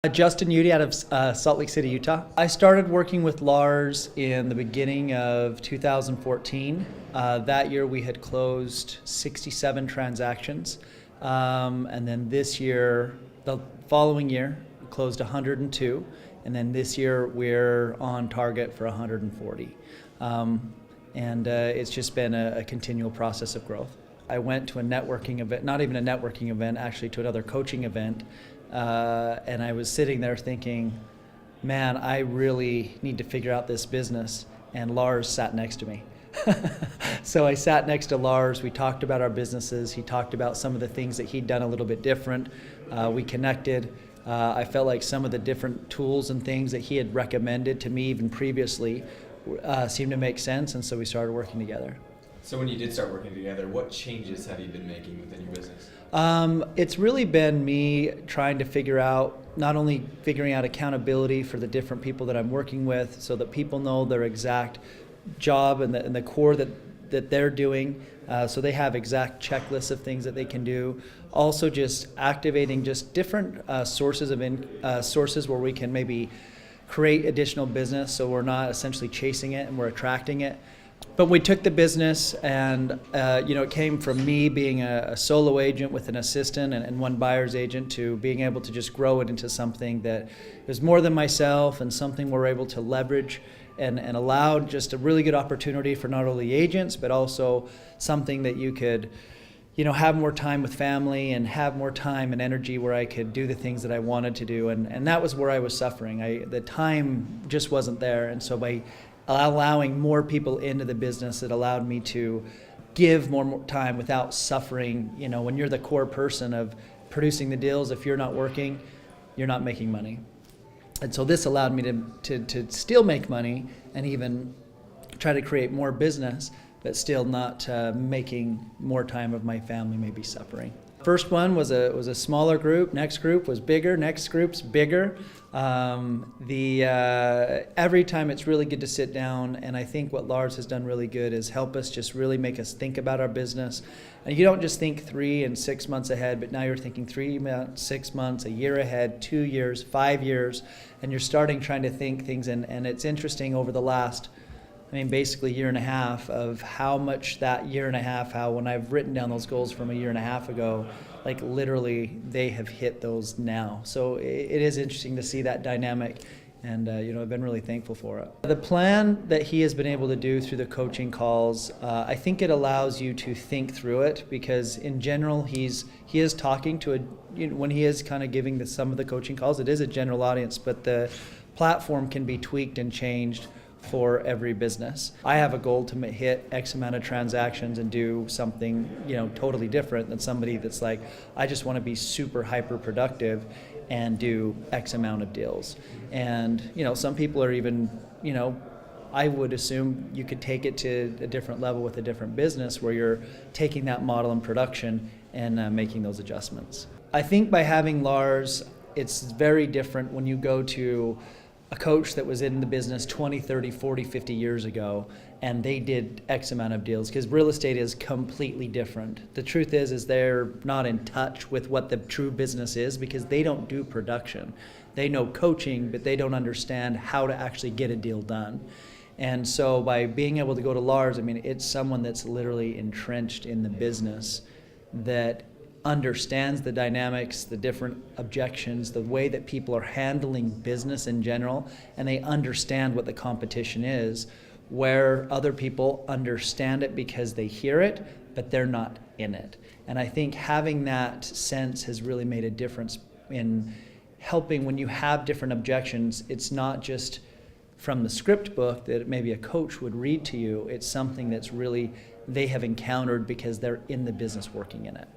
Justin Udy out of Salt Lake City, Utah. I started working with Lars in the beginning of 2014. That year we had closed 67 transactions. And then this year, the following year, we closed 102. And then this year we're on target for 140. It's just been a continual process of growth. I went to a networking event, not even a networking event, actually to another coaching event. And I was sitting there thinking, man, I really need to figure out this business. And Lars sat next to me. So I sat next to Lars. We talked about our businesses. He talked about some of the things that he'd done a little bit different. We connected. I felt like some of the different tools and things that he had recommended to me even previously seemed to make sense. And so we started working together. So when you did start working together, what changes have you been making within your business? It's really been me trying to figure out, not only figuring out accountability for the different people that I'm working with so that people know their exact job and the core that they're doing, so they have exact checklists of things that they can do. Also just activating just different sources where we can maybe create additional business so we're not essentially chasing it and we're attracting it. But we took the business and it came from me being a solo agent with an assistant and one buyer's agent to being able to just grow it into something that is more than myself and something we're able to leverage and allowed just a really good opportunity for not only agents but also something that you could have more time with family and have more time and energy where I could do the things that I wanted to do. And that was where I was suffering. The time just wasn't there. And so by allowing more people into the business, it allowed me to give more time without suffering. When you're the core person of producing the deals, if you're not working, you're not making money. And so this allowed me to still make money and even try to create more business, but still not making more time of my family maybe suffering. First one was a smaller group. Next group was bigger. Next group's bigger. Every time it's really good to sit down, and I think what Lars has done really good is help us just really make us think about our business. And you don't just think 3 and 6 months ahead, but now you're thinking 3 months, 6 months, a year ahead, 2 years, 5 years, and you're starting trying to think things. And it's interesting over the last, basically year and a half of how much that year and a half, how when I've written down those goals from a year and a half ago, like literally they have hit those now. So it is interesting to see that dynamic and I've been really thankful for it. The plan that he has been able to do through the coaching calls, I think it allows you to think through it because in general he is talking to when he is kind of giving some of the coaching calls, it is a general audience, but the platform can be tweaked and changed for every business. I have a goal to hit X amount of transactions and do something, totally different than somebody that's like, I just want to be super hyper productive and do X amount of deals. And, some people are even, I would assume you could take it to a different level with a different business where you're taking that model in production and making those adjustments. I think by having Lars, it's very different when you go to a coach that was in the business 20, 30, 40, 50 years ago, and they did X amount of deals, because real estate is completely different. The truth is they're not in touch with what the true business is because they don't do production. They know coaching, but they don't understand how to actually get a deal done. And so by being able to go to Lars, it's someone that's literally entrenched in the business that understands the dynamics, the different objections, the way that people are handling business in general, and they understand what the competition is, where other people understand it because they hear it, but they're not in it. And I think having that sense has really made a difference in helping when you have different objections. It's not just from the script book that maybe a coach would read to you, it's something that's really they have encountered because they're in the business working in it.